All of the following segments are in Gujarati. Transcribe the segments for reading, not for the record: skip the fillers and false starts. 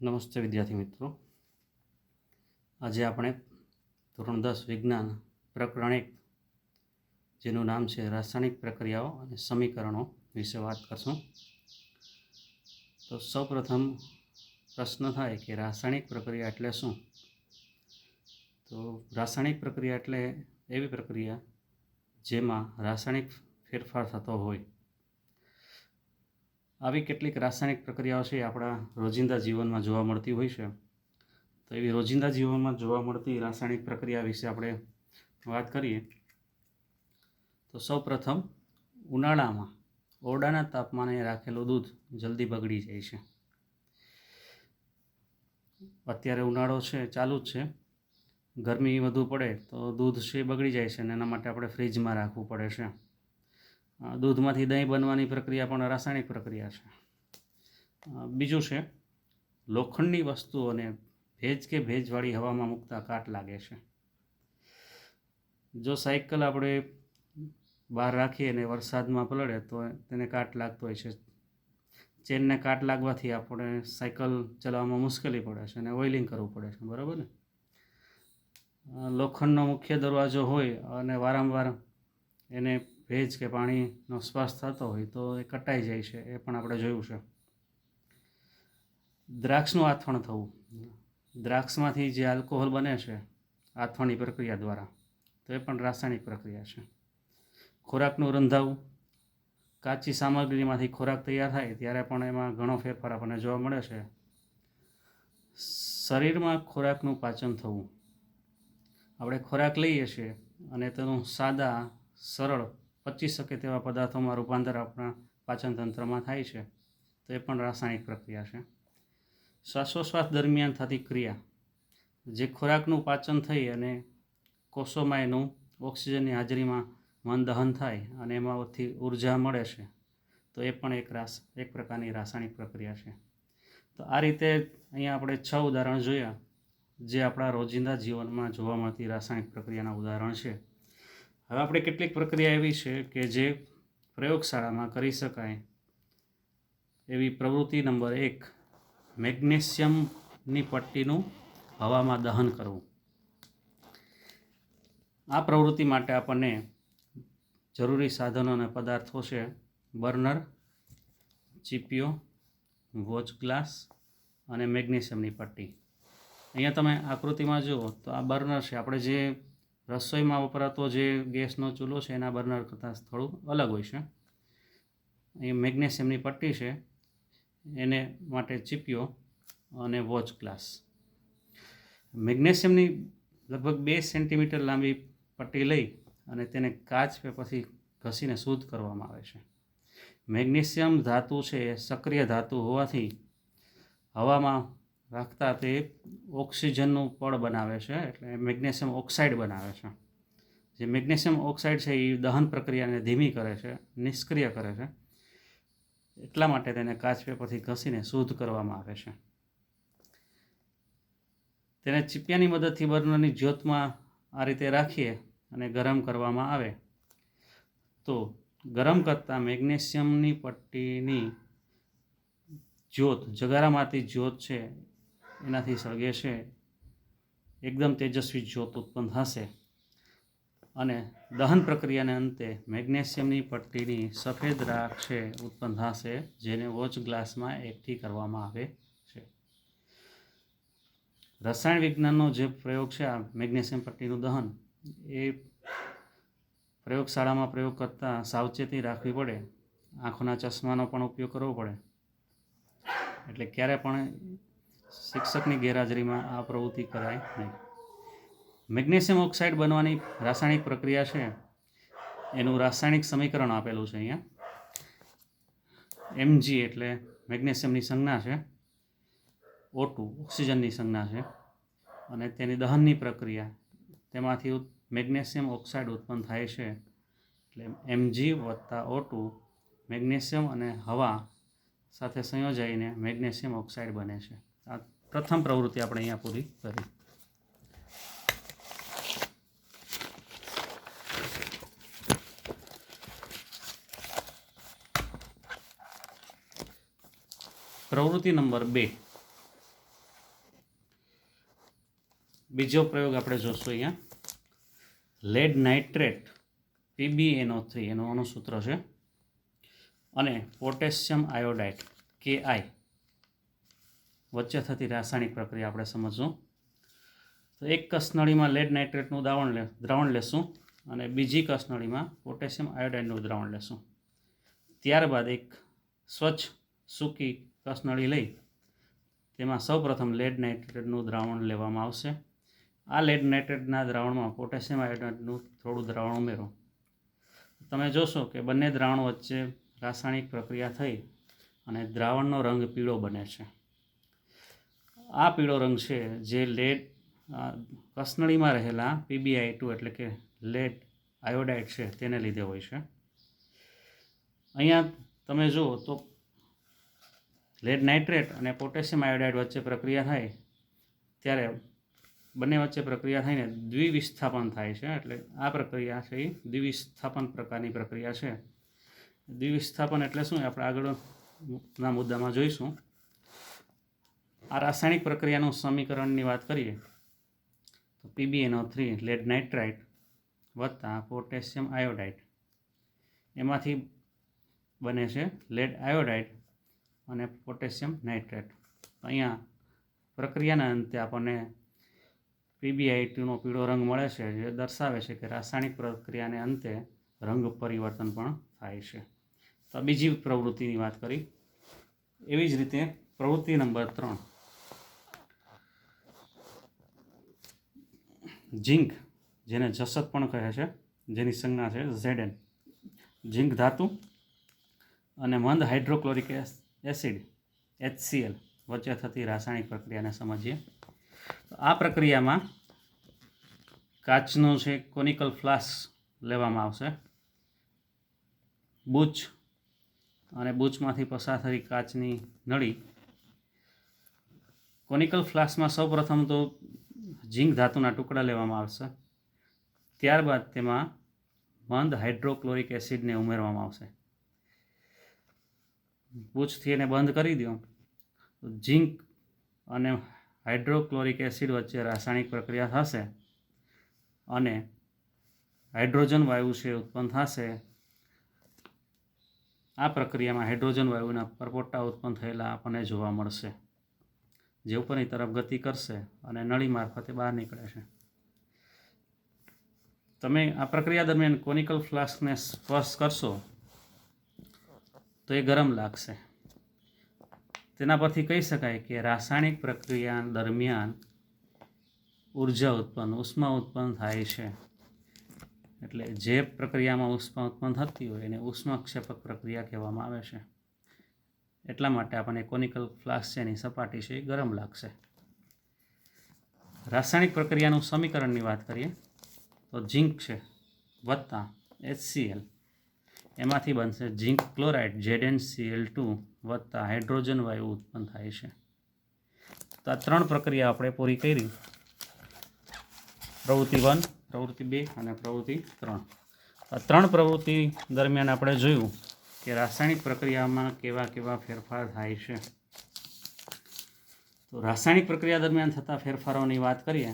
નમસ્તે વિદ્યાર્થી મિત્રો, આજે આપણે ધોરણ 10 વિજ્ઞાન પ્રકરણ 1 જેનું નામ છે રાસાયણિક પ્રક્રિયાઓ અને સમીકરણો વિશે વાત કરશું. તો સૌપ્રથમ પ્રશ્ન થાય કે રાસાયણિક પ્રક્રિયા એટલે શું? તો રાસાયણિક પ્રક્રિયા એટલે એવી પ્રક્રિયા જેમાં રાસાયણિક ફેરફાર થતો હોય. આવી કેટલીક રાસાયણિક પ્રક્રિયાઓ છે આપણા રોજિંદા જીવનમાં જોવા મળતી હોય છે. તો એવી રોજિંદા જીવનમાં જોવા મળતી રાસાયણિક પ્રક્રિયા વિશે આપણે વાત કરીએ તો સૌપ્રથમ ઉનાળામાં ઓરડાના તાપમાને રાખેલું દૂધ જલ્દી બગડી જાય છે. અત્યારે ઉનાળો છે, ચાલુ જ છે, ગરમી વધુ પડે તો દૂધ છે બગડી જાય છે અને એના માટે આપણે ફ્રીજમાં રાખવું પડે છે. દૂધમાંથી દહીં બનવાની પ્રક્રિયા પણ રાસાયણિક પ્રક્રિયા છે. બીજું છે લોખંડની વસ્તુઓને ભેજ કે ભેજવાળી હવામાં મૂકતા કાટ લાગે છે. જો સાયકલ આપણે બહાર રાખીએ અને વરસાદમાં પલળે તો તેને કાટ લાગતો હોય છે. ચેનને કાટ લાગવાથી આપણે સાયકલ ચલાવવામાં મુશ્કેલી પડે છે અને ઓઇલિંગ કરવું પડે છે, બરાબર ને? લોખંડનો મુખ્ય દરવાજો હોય અને વારંવાર એને ભેજ કે પાણીનો સ્પર્શ થતો હોય તો એ કટાઈ જાય છે, એ પણ આપણે જોયું છે. દ્રાક્ષનું આથવણ થવું, દ્રાક્ષમાંથી જે આલ્કોહોલ બને છે આથવણની પ્રક્રિયા દ્વારા, તો એ પણ રાસાયણિક પ્રક્રિયા છે. ખોરાકનું રંધાવું, કાચી સામગ્રીમાંથી ખોરાક તૈયાર થાય ત્યારે પણ એમાં ઘણો ફેરફાર આપણને જોવા મળે છે. શરીરમાં ખોરાકનું પાચન થવું, આપણે ખોરાક લઈએ છીએ અને તેનું સાદા સરળ પચી શકે તેવા પદાર્થોમાં રૂપાંતર આપણા પાચન તંત્રમાં થાય છે, તો એ પણ રાસાયણિક પ્રક્રિયા છે. શ્વાસોશ્વાસ દરમિયાન થતી ક્રિયા, જે ખોરાકનું પાચન થઈ અને કોષોમાં એનું ઓક્સિજનની હાજરીમાં દહન થાય અને એમાંથી ઉર્જા મળે છે, તો એ પણ એક પ્રકારની રાસાયણિક પ્રક્રિયા છે. તો આ રીતે અહીંયા આપણે 6 ઉદાહરણ જોયા જે આપણા રોજિંદા જીવનમાં જોવા મળતી રાસાયણિક પ્રક્રિયાના ઉદાહરણ છે. હવે આપણે કેટલીક પ્રક્રિયા એવી છે કે જે પ્રયોગશાળામાં કરી શકાય એવી પ્રવૃત્તિ નંબર 1, મેગ્નેશિયમની પટ્ટીનું હવામાં દહન કરવું. આ પ્રવૃત્તિ માટે આપણને જરૂરી સાધનો અને પદાર્થો છે બર્નર, ચીપિયો, વોચ ગ્લાસ અને મેગ્નેશિયમની પટ્ટી. અહીંયા તમે આકૃતિમાં જુઓ તો આ બર્નર છે. આપણે જે રસોઈમાં વપરાતો જે ગેસનો ચૂલો છે એના બર્નર કરતાં થોડું અલગ હોય છે. અહીં મેગ્નેશિયમની પટ્ટી છે, એને માટે ચીપિયો અને વોચ ગ્લાસ. મેગ્નેશિયમની લગભગ 2 સેન્ટીમીટર લાંબી પટ્ટી લઈ અને તેને કાચ પછી ઘસીને શુદ્ધ કરવામાં આવે છે. મેગ્નેશિયમ ધાતુ છે એ સક્રિય ધાતુ હોવાથી હવામાં રાખતા તે ઓક્સિજનનું પડ બનાવે છે, એટલે મેગ્નેશિયમ ઓક્સાઇડ બનાવે છે. જે મેગ્નેશિયમ ઓક્સાઇડ છે એ દહન પ્રક્રિયાને ધીમી કરે છે, નિષ્ક્રિય કરે છે, એટલા માટે તેને કાચ પેપરથી ઘસીને શુદ્ધ કરવામાં આવે છે. તેને ચીપિયાની મદદથી બર્નરની જ્યોતમાં આ રીતે રાખીએ અને ગરમ કરવામાં આવે તો ગરમ કરતાં મેગ્નેશિયમની પટ્ટીની જ્યોત, જગારામાંથી જ્યોત છે એનાથી સળગે છે, એકદમ તેજસ્વી જ્યોત ઉત્પન્ન થશે અને દહન પ્રક્રિયાને અંતે મેગ્નેશિયમની પટ્ટીની સફેદ રાખ છે ઉત્પન્ન થશે, જેને વોચ ગ્લાસમાં એકઠી કરવામાં આવે છે. રસાયણ વિજ્ઞાનનો જે પ્રયોગ છે આ મેગ્નેશિયમ પટ્ટીનું દહન, એ પ્રયોગશાળામાં પ્રયોગ કરતાં સાવચેતી રાખવી પડે. આંખોના ચશ્માનો પણ ઉપયોગ કરવો પડે, એટલે ક્યારે પણ શિક્ષકની ગેરહાજરીમાં આ પ્રવૃત્તિ કરાય નહીં. મેગ્નેશિયમ ઓક્સાઇડ બનવાની રાસાયણિક પ્રક્રિયા છે એનું રાસાયણિક સમીકરણ આપેલું છે અહીંયા. Mg એટલે મેગ્નેશિયમની સંજ્ઞા છે, O2 ઓક્સિજનની સંજ્ઞા છે, અને તેની દહનની પ્રક્રિયા, તેમાંથી મેગ્નેશિયમ ઓક્સાઇડ ઉત્પન્ન થાય છે, એટલે Mg + O2 મેગ્નેશિયમ અને હવા સાથે સંયોજાઈને મેગ્નેશિયમ ઓક્સાઇડ બને છે. આ પ્રથમ પ્રવૃત્તિ આપણે અહીંયા પૂરી કરી. પ્રવૃત્તિ નંબર 2, બીજો પ્રયોગ આપણે જોશું અહીંયા. લેડ નાઇટ્રેટ PbNO3 એનું અણુસૂત્ર છે અને પોટેશિયમ આયોડાઇડ KI વચ્ચે થતી રાસાયણિક પ્રક્રિયા આપણે સમજશું. તો એક કસનળીમાં લેડ નાઇટ્રેટનું દ્રાવણ લેશું અને બીજી કસનળીમાં પોટેશિયમ આયોડાઇડનું દ્રાવણ લેશું. ત્યારબાદ એક સ્વચ્છ સૂકી કસનળી લઈ તેમાં સૌપ્રથમ લેડ નાઇટ્રેટનું દ્રાવણ લેવામાં આવશે. આ લેડ નાઇટ્રેટના દ્રાવણમાં પોટેશિયમ આયોડાઇડનું થોડું દ્રાવણ ઉમેરો. તમે જોશો કે બંને દ્રાવણ વચ્ચે રાસાયણિક પ્રક્રિયા થઈ અને દ્રાવણનો રંગ પીળો બને છે. આ પીળો રંગ છે જે લેડ કસનળીમાં રહેલા PbI2 એટલે કે લેડ આયોડાઇડ છે તેને લીધે હોય છે. અહીંયા તમે જુઓ તો લેડ નાઇટ્રેટ અને પોટેશિયમ આયોડાઇડ વચ્ચે પ્રક્રિયા થાય ત્યારે બંને વચ્ચે પ્રક્રિયા થઈને દ્વિવિસ્થાપન થાય છે. એટલે આ પ્રક્રિયા છે એ દ્વિવિસ્થાપન પ્રકારની પ્રક્રિયા છે. દ્વિવિસ્થાપન એટલે શું આપણે આગળના મુદ્દામાં જોઈશું. આ રાસાયણિક પ્રક્રિયાનું સમીકરણની વાત કરીએ તો PbNO3 લેડ નાઇટ્રાઇટ વત્તા પોટેશિયમ આયોડાઇડ એમાંથી બને છે લેડ આયોડાઇડ અને પોટેશિયમ નાઇટ્રેટ. અહીંયા પ્રક્રિયાના અંતે આપણને PbI2નો પીળો રંગ મળે છે જે દર્શાવે છે કે રાસાયણિક પ્રક્રિયાને અંતે રંગ પરિવર્તન પણ થાય છે. તો બીજી પ્રવૃત્તિની વાત કરી. એવી જ રીતે પ્રવૃત્તિ નંબર 3 ઝીંક જેને જસત પણ કહે છે જેની સંજ્ઞા છે Zn. ઝીંક ધાતુ અને મંદ હાઇડ્રોક્લોરિક એસિડ HCl વચ્ચે થતી રાસાયણિક પ્રક્રિયાને સમજીએ. તો આ પ્રક્રિયામાં કાચનો છે કોનિકલ ફ્લાસ્ક લેવામાં આવશે. બૂચ અને બૂચમાંથી પસાર થતી કાચની નળી. કોનિકલ ફ્લાસ્કમાં સૌપ્રથમ તો ઝીંક ધાતુના ટુકડા લેવામાં આવશે. ત્યારબાદ તેમાં મંદ હાઇડ્રોક્લોરિક એસિડને ઉમેરવામાં આવશે. બૂચથી એને બંધ કરી દો. ઝીંક અને હાઇડ્રોક્લોરિક એસિડ વચ્ચે રાસાયણિક પ્રક્રિયા થશે અને હાઇડ્રોજન વાયુ છે ઉત્પન્ન થશે. આ પ્રક્રિયામાં હાઇડ્રોજન વાયુના પરપોટા ઉત્પન્ન થયેલા આપણને જોવા મળશે જે ઉપરની તરફ ગતિ કરશે અને નળી મારફતે બહાર નીકળે છે. તમે આ પ્રક્રિયા દરમિયાન કોનિકલ ફ્લાસ્કને સ્પર્શ કરશો તો એ ગરમ લાગશે. તેના પરથી કહી શકાય કે રાસાયણિક પ્રક્રિયા દરમિયાન ઉષ્મા ઉત્પન્ન થાય છે. એટલે જે પ્રક્રિયામાં ઉષ્મા ઉત્પન્ન થતી હોય એને ઉષ્માક્ષેપક પ્રક્રિયા કહેવામાં આવે છે. એટલા માટે આપણને કોનિકલ ફ્લાસ્ક છે એની સપાટી છે એ ગરમ લાગશે. રાસાયણિક પ્રક્રિયાનું સમીકરણની વાત કરીએ તો ઝીંક છે વત્તા HCl એમાંથી બનશે ઝીંક ક્લોરાઇડ ZnCl2 વત્તા હાઇડ્રોજન વાયુ ઉત્પન્ન થાય છે. તો આ 3 પ્રક્રિયા આપણે પૂરી કરી. પ્રવૃત્તિ 1, પ્રવૃત્તિ 2 અને પ્રવૃત્તિ 3. આ 3 પ્રવૃત્તિ દરમિયાન આપણે જોયું કે રાસાયણિક પ્રક્રિયામાં કેવા કેવા ફેરફાર થાય છે. તો રાસાયણિક પ્રક્રિયા દરમિયાન થતા ફેરફારોની વાત કરીએ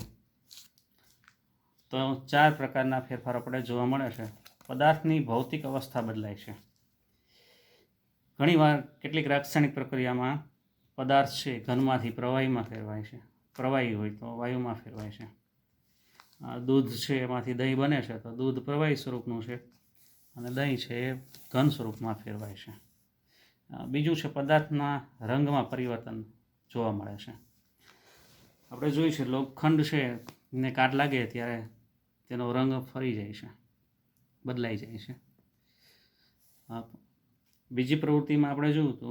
તો 4 પ્રકારના ફેરફાર આપણે જોવા મળે છે. પદાર્થની ભૌતિક અવસ્થા બદલાય છે. ઘણીવાર કેટલીક રાસાયણિક પ્રક્રિયામાં પદાર્થ છે ઘનમાંથી પ્રવાહીમાં ફેરવાય છે. પ્રવાહી હોય તો વાયુમાં ફેરવાય છે. દૂધ છે એમાંથી દહીં બને છે તો દૂધ પ્રવાહી સ્વરૂપનું છે અને દહીં છે એ ઘન સ્વરૂપમાં ફેરવાય છે. બીજું છે પદાર્થના રંગમાં પરિવર્તન જોવા મળે છે. આપણે જોયું છે લોખંડ છે ને કાટ લાગે ત્યારે તેનો રંગ ફરી જાય છે, બદલાઈ જાય છે. બીજી પ્રવૃત્તિમાં આપણે જોયું તો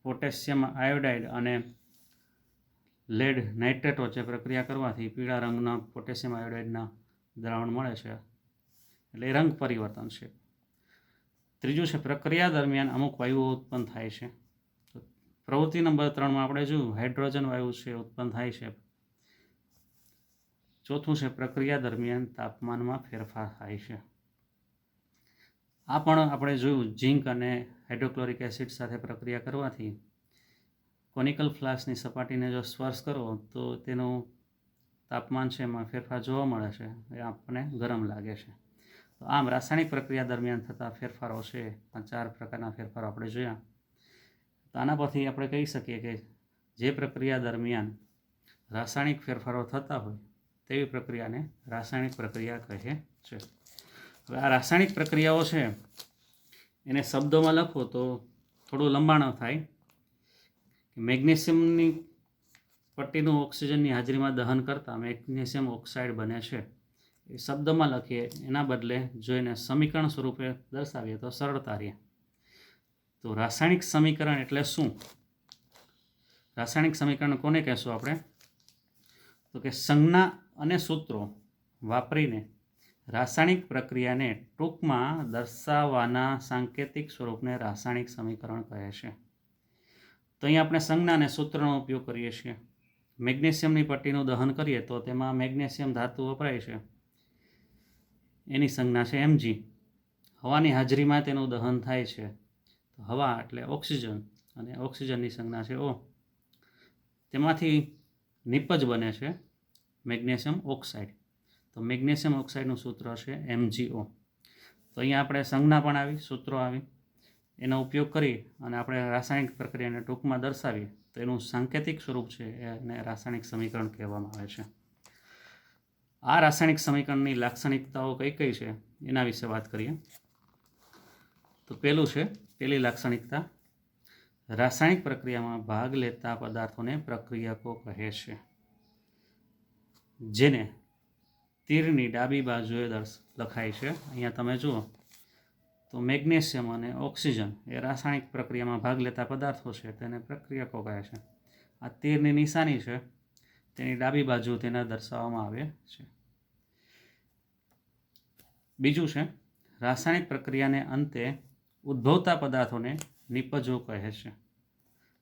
પોટેશિયમ આયોડાઇડ અને લેડ નાઇટ્રેટ વચ્ચે પ્રક્રિયા કરવાથી પીળા રંગના પોટેશિયમ આયોડાઇડના દ્રાવણ મળે છે એટલે રંગ પરિવર્તન છે. ત્રીજું છે પ્રક્રિયા દરમિયાન અમુક વાયુઓ ઉત્પન્ન થાય છે. પ્રવૃત્તિ નંબર 3માં આપણે જોયું હાઇડ્રોજન વાયુ છે ઉત્પન્ન થાય છે. ચોથું છે પ્રક્રિયા દરમિયાન તાપમાનમાં ફેરફાર થાય છે. આ પણ આપણે જોયું ઝીંક અને હાઇડ્રોક્લોરિક એસિડ સાથે પ્રક્રિયા કરવાથી કોનિકલ ફ્લાસ્કની સપાટીને જો સ્પર્શ કરો તો તેનું તાપમાન છે એમાં ફેરફાર જોવા મળે છે, એ આપણને ગરમ લાગે છે. તો આમ રાસાયણિક પ્રક્રિયા દરમિયાન થતા ફેરફારો છે, આ 4 પ્રકારના ફેરફારો આપણે જોયા. તો આના પરથી આપણે કહી શકીએ કે જે પ્રક્રિયા દરમિયાન રાસાયણિક ફેરફારો થતા હોય તેવી પ્રક્રિયાને રાસાયણિક પ્રક્રિયા કહે છે. હવે આ રાસાયણિક પ્રક્રિયાઓ છે એને શબ્દોમાં લખો તો થોડું લંબાણ થાય. મેગ્નેશિયમની પટ્ટીનું ઓક્સિજનની હાજરીમાં દહન કરતાં મેગ્નેશિયમ ઓક્સાઇડ બને છે. એ શબ્દમાં લખીએ એના બદલે જો એને સમીકરણ સ્વરૂપે દર્શાવીએ તો સરળતા રહે. તો રાસાયણિક સમીકરણ એટલે શું? રાસાયણિક સમીકરણ કોને કહેશું આપણે? તો કે સંજ્ઞા અને સૂત્રો વાપરીને રાસાયણિક પ્રક્રિયાને ટૂંકમાં દર્શાવવાના સાંકેતિક સ્વરૂપને રાસાયણિક સમીકરણ કહે છે. તો અહીં આપણે સંજ્ઞા અને સૂત્રનો ઉપયોગ કરીએ છીએ. મેગ્નેશિયમની પટ્ટીનું દહન કરીએ તો તેમાં મેગ્નેશિયમ ધાતુ વપરાય છે, એની સંજ્ઞા છે Mg. હવાની હાજરીમાં તેનું દહન થાય છે, તો હવા એટલે ઓક્સિજન, અને ઓક્સિજનની સંજ્ઞા છે O. તેમાંથી નિપજ બને છે મેગ્નેશિયમ ઓક્સાઇડ. તો મેગ્નેશિયમ ઓક્સાઇડનું સૂત્ર છે MgO. તો અહીંયા આપણે સંજ્ઞા પણ આવી, સૂત્રો આવી, એનો ઉપયોગ કરી અને આપણે રાસાયણિક પ્રક્રિયાને ટૂંકમાં દર્શાવીએ તો એનું સાંકેતિક સ્વરૂપ છે એને રાસાયણિક સમીકરણ કહેવામાં આવે છે. આ રાસાયણિક સમીકરણની લાક્ષણિકતાઓ કઈ કઈ છે એના વિશે વાત કરીએ. તો પહેલી લાક્ષણિકતા, રાસાયણિક પ્રક્રિયામાં ભાગ લેતા પદાર્થોને પ્રક્રિયકો કહે છે, જેને તીરની ડાબી બાજુએ લખાય છે. અહીંયા તમે જુઓ તો મેગ્નેશિયમ અને ઓક્સિજન એ રાસાયણિક પ્રક્રિયામાં ભાગ લેતા પદાર્થો છે, તેને પ્રક્રિયકો કહે છે. આ તીરની નિશાની છે, તેની ડાબી બાજુ તેને દર્શાવવામાં આવે છે. બીજું છે, રાસાયણિક પ્રક્રિયાને અંતે ઉદ્ભવતા પદાર્થોને નિપજો કહે છે,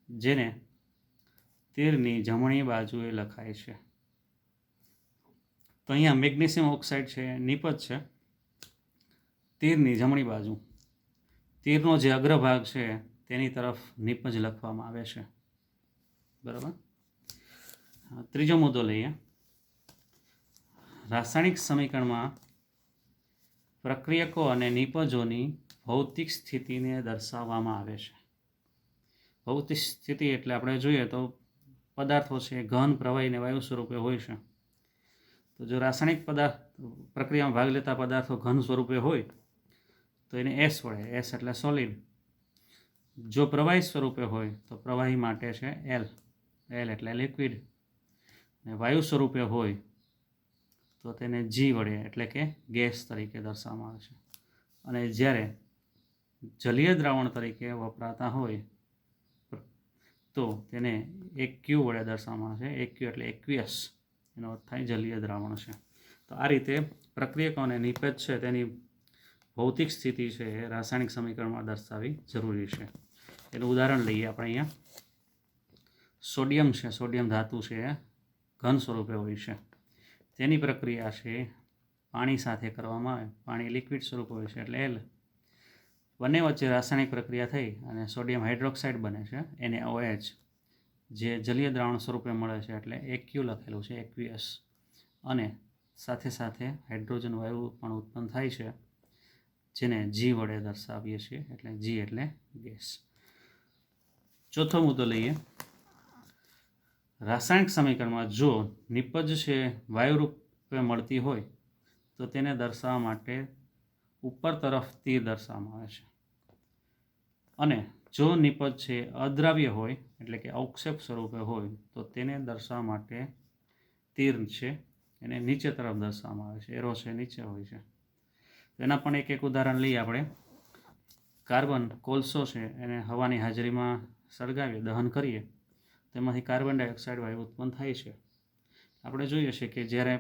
જેને તીરની જમણી બાજુએ લખાય છે. તો અહીંયા મેગ્નેશિયમ ઓક્સાઇડ છે નિપજ છે તીરની જમણી બાજુ. તીરનો જે અગ્રભાગ છે તેની તરફ નિપજ લખવામાં આવે છે. બરાબર. ત્રીજો મુદ્દો લઈએ. રાસાયણિક સમીકરણમાં પ્રક્રિયકો અને નિપજોની ભૌતિક સ્થિતિને દર્શાવવામાં આવે છે. ભૌતિક સ્થિતિ એટલે આપણે જોઈએ તો પદાર્થો છે ઘન, પ્રવાહી અને વાયુ સ્વરૂપે હોય છે. તો જો રાસાયણિક પ્રક્રિયામાં ભાગ લેતા પદાર્થો ઘન સ્વરૂપે હોય તો એને S વડે, S એટલે સોલિડ. જો પ્રવાહી સ્વરૂપે હોય તો પ્રવાહી માટે છે L, L એટલે લિક્વિડ. અને વાયુ સ્વરૂપે હોય તો તેને G વડે એટલે કે ગેસ તરીકે દર્શાવવામાં આવે છે. અને જ્યારે જલીય દ્રાવણ તરીકે વપરાતા હોય તો તેને એક Q વડે દર્શાવવામાં આવે છે. એક Q એટલે એક્વિયસ, એનો અર્થ થાય જલીય દ્રાવણ છે. તો આ રીતે પ્રક્રિયકો અને નિપજ છે તેની ભૌતિક સ્થિતિ છે એ રાસાયણિક સમીકરણમાં દર્શાવવી જરૂરી છે. એનું ઉદાહરણ લઈએ આપણે અહીંયા. સોડિયમ છે, સોડિયમ ધાતુ છે એ ઘન સ્વરૂપે હોય છે. તેની પ્રક્રિયા છે પાણી સાથે કરવામાં આવે. પાણી લિક્વિડ સ્વરૂપે હોય છે એટલે L. બંને વચ્ચે રાસાયણિક પ્રક્રિયા થઈ અને સોડિયમ હાઇડ્રોક્સાઇડ બને છે NaOH, જે જલીય દ્રાવણ સ્વરૂપે મળે છે એટલે AQ લખેલું છે, એક્વિયસ. અને સાથે સાથે હાઇડ્રોજન વાયુ પણ ઉત્પન્ન થાય છે, જેને G વડે દર્શાવીએ છીએ, એટલે G એટલે ગેસ. ચોથો મુદ્દો લઈએ. રાસાયણિક સમીકરણમાં જો નિપજ છે વાયુ રૂપે મળતી હોય તો તેને દર્શાવવા માટે ઉપર તરફ તીર દર્શાવવામાં આવે છે. અને જો નિપજ છે અદ્રાવ્ય હોય એટલે કે અવક્ષેપ સ્વરૂપે હોય તો તેને દર્શાવવા માટે તીર છે એને નીચે તરફ દર્શાવવામાં આવે છે. એરો છે નીચે હોય છે. એના પણ એક ઉદાહરણ લઈએ આપણે. કાર્બન, કોલસો છે એને હવાની હાજરીમાં સળગાવીએ, દહન કરીએ, તેમાંથી કાર્બન ડાયોક્સાઇડ વાયુ ઉત્પન્ન થાય છે. આપણે જોઈએ છીએ કે જ્યારે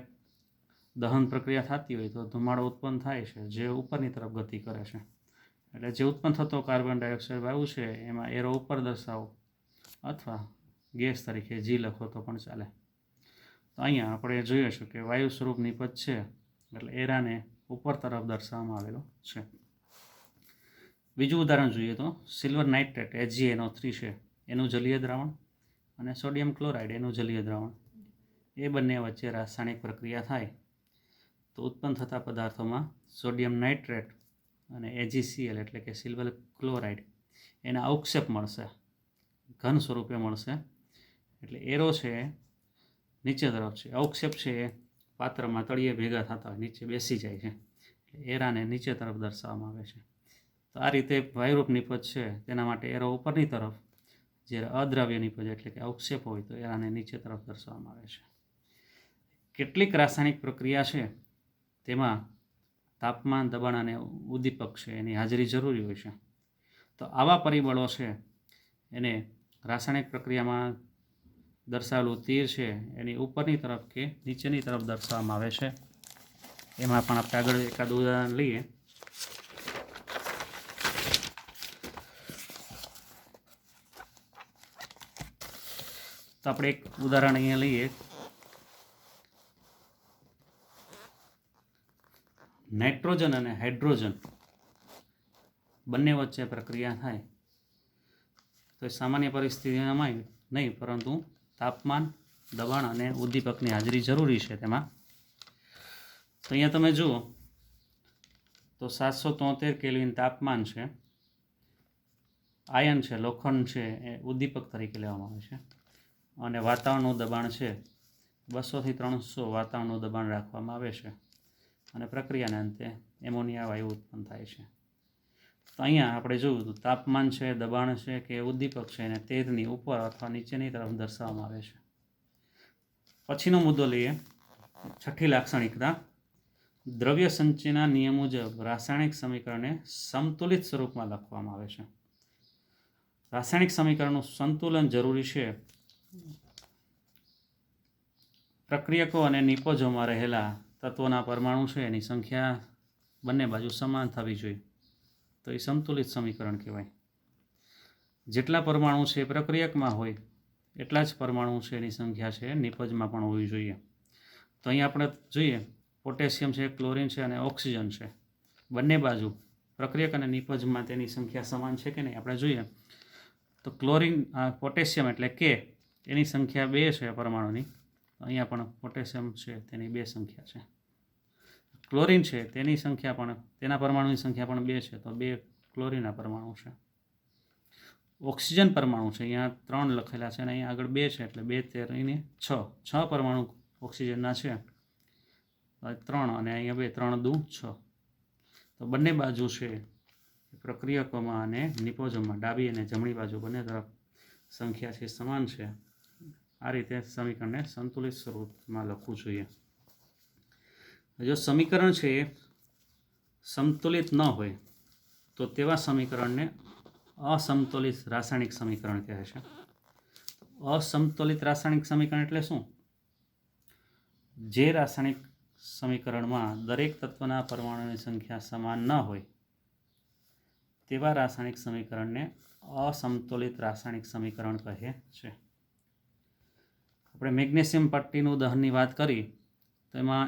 દહન પ્રક્રિયા થતી હોય તો ધુમાડો ઉત્પન્ન થાય છે, જે ઉપરની તરફ ગતિ કરે છે. એટલે જે ઉત્પન્ન થતો કાર્બન ડાયોક્સાઇડ વાયુ છે એમાં એરો ઉપર દર્શાવો અથવા ગેસ તરીકે G લખો તો પણ ચાલે. તો અહીંયા આપણે જોઈએ છીએ કે વાયુ સ્વરૂપ નિપજ છે એટલે એરાને ઉપર તરફ દર્શાવવામાં આવેલો છે. બીજું ઉદાહરણ જોઈએ તો સિલ્વર નાઇટ્રેટ HgNO3 છે, એનું જલીય દ્રાવણ અને સોડિયમ ક્લોરાઇડ એનું જલીય દ્રાવણ, એ બંને વચ્ચે રાસાયણિક પ્રક્રિયા થાય તો ઉત્પન્ન થતા પદાર્થોમાં સોડિયમ નાઇટ્રેટ અને AgCl એટલે કે સિલ્વર ક્લોરાઇડ એના અવક્ષેપ મળશે, ઘન સ્વરૂપે મળશે. એટલે એરો છે નીચે તરફ છે, અવક્ષેપ છે એ પાત્રમાં તળિયે ભેગા થતા હોય, નીચે બેસી જાય છે. એટલે એરાને નીચે તરફ દર્શાવવામાં આવે છે. તો આ રીતે વાયુરૂપ નિપજ છે તેના માટે એરો ઉપરની તરફ, જ્યારે અદ્રાવ્ય નિપજ એટલે કે અવક્ષેપ હોય તો એરાને નીચે તરફ દર્શાવવામાં આવે છે. કેટલીક રાસાયણિક પ્રક્રિયા છે તેમાં તાપમાન, દબાણ અને ઉદ્દીપક છે એની હાજરી જરૂરી હોય છે. તો આવા પરિબળો છે એને રાસાયણિક પ્રક્રિયામાં દર્શાવેલું તીર છે એની ઉપરની તરફ કે નીચેની તરફ દર્શાવવામાં આવે છે. એમાં પણ આપણે આગળ એકાદ ઉદાહરણ લઈએ. તો આપણે એક ઉદાહરણ અહીંયા લઈએ. નાઇટ્રોજન અને હાઇડ્રોજન બંને વચ્ચે પ્રક્રિયા થાય તો એ સામાન્ય પરિસ્થિતિમાં નહીં, પરંતુ તાપમાન, દબાણ અને ઉદ્દીપકની હાજરી જરૂરી છે તેમાં. તો અહીંયા તમે જુઓ તો 773 કેલ્વિન તાપમાન છે, આયન છે, લોખંડ છે એ ઉદ્દીપક તરીકે લેવામાં આવે છે, અને વાતાવરણનું દબાણ છે 200 થી 300 વાતાવરણનું દબાણ રાખવામાં આવે છે, અને પ્રક્રિયાના અંતે એમોનિયા વાયુ ઉત્પન્ન થાય છે. તો અહીંયા આપણે જોયું તો તાપમાન છે, દબાણ છે કે ઉદ્દીપક છે એને તેરની ઉપર અથવા નીચેની તરફ દર્શાવવામાં આવે છે. પછીનો મુદ્દો લઈએ, છઠ્ઠી લાક્ષણિકતા. દ્રવ્ય સંચયના નિયમ મુજબ રાસાયણિક સમીકરણને સમતુલિત સ્વરૂપમાં લખવામાં આવે છે. રાસાયણિક સમીકરણનું સંતુલન જરૂરી છે. પ્રક્રિયકો અને નિપજોમાં રહેલા તત્વોના પરમાણુ છે એની સંખ્યા બંને બાજુ સમાન થવી જોઈએ, તો એ સંતુલિત સમીકરણ કહેવાય. જેટલા પરમાણુ છે પ્રક્રિયકમાં હોય એટલા જ પરમાણુ છે એની સંખ્યા છે નિપજમાં પણ હોવી જોઈએ. તો અહીંયા આપણે જોઈએ પોટેશિયમ છે, ક્લોરિન છે અને ઓક્સિજન છે, બંને બાજુ પ્રક્રિયક અને નિપજમાં તેની સંખ્યા સમાન છે કે નહીં આપણે જોઈએ. તો ક્લોરિન, પોટેશિયમ એટલે કે એની સંખ્યા 2 છે પરમાણુની, અહીંયા પણ પોટેશિયમ છે તેની 2 સંખ્યા છે. ક્લોરિન છે તેની સંખ્યા પણ, તેના પરમાણુની સંખ્યા પણ 2 છે, તો 2 ક્લોરિનના પરમાણુ છે. ઓક્સિજન પરમાણુ છે અહીંયા 3 લખેલા છે અને અહીંયા આગળ 2 છે, એટલે 2 તેરીને 6 પરમાણુ ઓક્સિજનના છે, 3 અને અહીંયા 2, 3 દુ 6. તો બંને બાજુ છે પ્રક્રિયકોમાં અને નિપજોમાં ડાબી અને જમણી બાજુ બંને તરફ સંખ્યા છે સમાન છે. આ રીતે સમીકરણને સંતુલિત સ્વરૂપમાં લખવું જોઈએ. જો સમીકરણ છે એ સંતુલિત ન હોય તો તેવા સમીકરણને અસમતુલિત રાસાયણિક સમીકરણ કહે છે. અસમતુલિત રાસાયણિક સમીકરણ એટલે શું? જે રાસાયણિક સમીકરણમાં દરેક તત્વના પરમાણુની સંખ્યા સમાન ન હોય તેવા રાસાયણિક સમીકરણને અસમતુલિત રાસાયણિક સમીકરણ કહે છે. આપણે મેગ્નેશિયમ પટ્ટીનું દહનની વાત કરી તો એમાં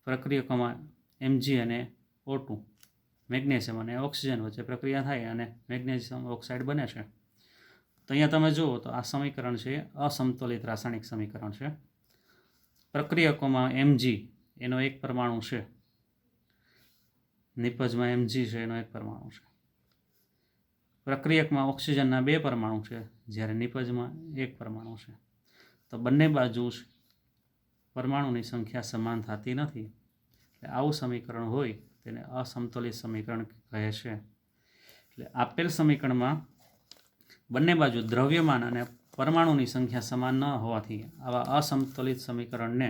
પ્રક્રિયકોમાં Mg અને O2 મેગ્નેશિયમ અને ઓક્સિજન વચ્ચે પ્રક્રિયા થાય અને મેગ્નેશિયમ ઓક્સાઇડ બને છે. તો અહીંયા તમે જુઓ તો આ સમીકરણ છે અસમતુલિત રાસાયણિક સમીકરણ છે. પ્રક્રિયકોમાં Mg એનો એક પરમાણુ છે, નિપજમાં Mg છે એનો એક પરમાણુ છે. પ્રક્રિયકમાં ઓક્સિજનના 2 પરમાણુ છે, જ્યારે નિપજમાં 1 પરમાણુ છે. તો બંને બાજુ પરમાણુની સંખ્યા સમાન થતી નથી, એટલે આવું સમીકરણ હોય તેને અસમતુલિત સમીકરણ કહે છે. એટલે આપેલ સમીકરણમાં બંને બાજુ દ્રવ્યમાન અને પરમાણુની સંખ્યા સમાન ન હોવાથી આવા અસમતુલિત સમીકરણને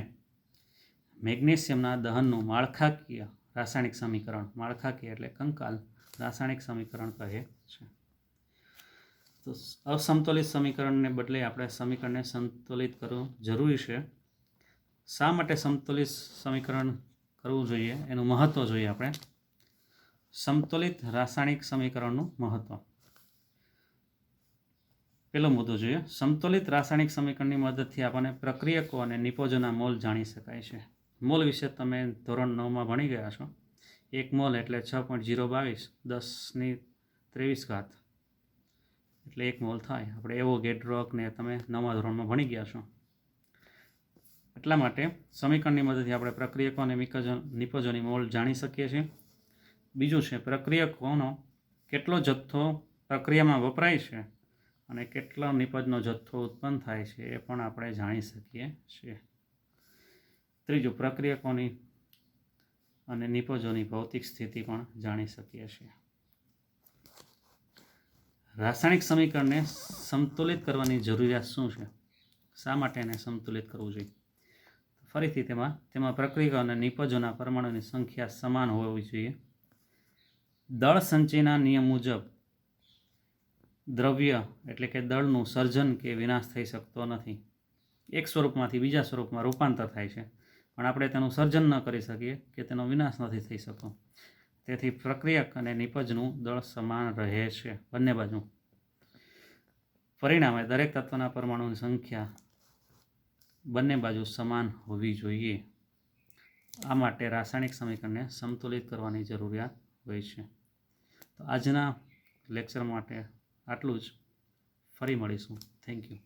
મેગ્નેશિયમના દહનનું માળખાકીય રાસાયણિક સમીકરણ, માળખાકીય એટલે કંકાલ રાસાયણિક સમીકરણ કહે છે. તો અસમતુલિત સમીકરણને બદલે આપણે સમીકરણને સંતુલિત કરવું જરૂરી છે. શા માટે સંતુલિત સમીકરણ કરવું જોઈએ એનું મહત્ત્વ જોઈએ આપણે. સંતુલિત રાસાયણિક સમીકરણનું મહત્ત્વ. પહેલો મુદ્દો જોઈએ, સંતુલિત રાસાયણિક સમીકરણની મદદથી આપણને પ્રક્રિયકો અને નિપજોના મોલ જાણી શકાય છે. મોલ વિશે તમે ધોરણ 9માં ભણી ગયા છો. 1 મોલ એટલે 6.022 10 ની 23 ઘાત એટલે 1 મોલ થાય. આપણે એવોગેડ્રો ને તમે 9મા ધોરણમાં ભણી ગયા છો. એટલા માટે સમીકરણની મદદથી આપણે પ્રક્રિયકો અને નિપજોની મોલ જાણી શકીએ છીએ. બીજું છે પ્રક્રિયકોનો કેટલો જથ્થો પ્રક્રિયામાં વપરાય છે અને કેટલો નિપજનો જથ્થો ઉત્પન્ન થાય છે એ પણ આપણે જાણી શકીએ છીએ. ત્રીજું પ્રક્રિયકોની અને નિપજોની ભૌતિક સ્થિતિ પણ જાણી શકીએ છીએ. રાસાયણિક સમીકરણને સંતુલિત કરવાની જરૂરિયાત શું છે? શા માટે એને સંતુલિત કરવું જોઈએ? ફરીથી તેમાં પ્રક્રિયકો અને નિપજોના પરમાણુની સંખ્યા સમાન હોવી જોઈએ. દળ સંચયના નિયમ મુજબ દ્રવ્ય એટલે કે દળનું સર્જન કે વિનાશ થઈ શકતો નથી. એક સ્વરૂપમાંથી બીજા સ્વરૂપમાં રૂપાંતર થાય છે, પણ આપણે તેનું સર્જન ન કરી શકીએ કે તેનો વિનાશ નથી થઈ શકતો. તેથી પ્રક્રિયક અને નિપજનું દળ સમાન રહે છે બંને બાજુ. પરિણામે દરેક તત્વના પરમાણુની સંખ્યા બંને બાજુ સમાન હોવી જોઈએ. આ માટે રાસાયણિક સમીકરણને સંતુલિત કરવાની જરૂરિયાત હોય છે. તો આજના લેક્ચર માટે આટલું જ. ફરી મળીશું. Thank you.